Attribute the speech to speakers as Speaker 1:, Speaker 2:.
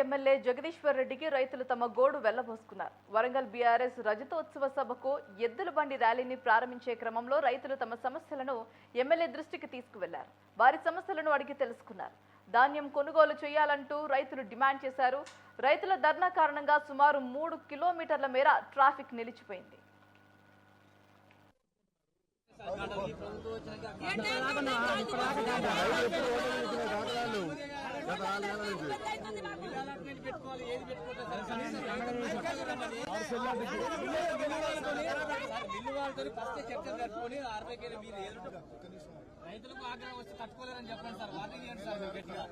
Speaker 1: MLA Jagadishwar రెడ్డికి రైతులు తమ గోడు వెళ్లబోసుకున్నారు. వరంగల్ బీఆర్ఎస్ రజతోత్సవ సభకు ఎద్దుల బండి ర్యాలీని ప్రారంభించే క్రమంలో రైతులు తమ సమస్యలను ఎమ్మెల్యే దృష్టికి తీసుకువెళ్లారు. వారి సమస్యలను అడిగి తెలుసుకున్నారు. ధాన్యం కొనుగోలు చేయాలంటూ రైతులు డిమాండ్ చేశారు. రైతుల ధర్నా కారణంగా సుమారు 3 కిలోమీటర్ల మేర ట్రాఫిక్ నిలిచిపోయింది.
Speaker 2: రైతులకు ఆగ్రహం వచ్చి తట్టుకోలేరని చెప్పండి సార్. వార్నింగ్ ఇవ్వండి సార్ గట్టిగా.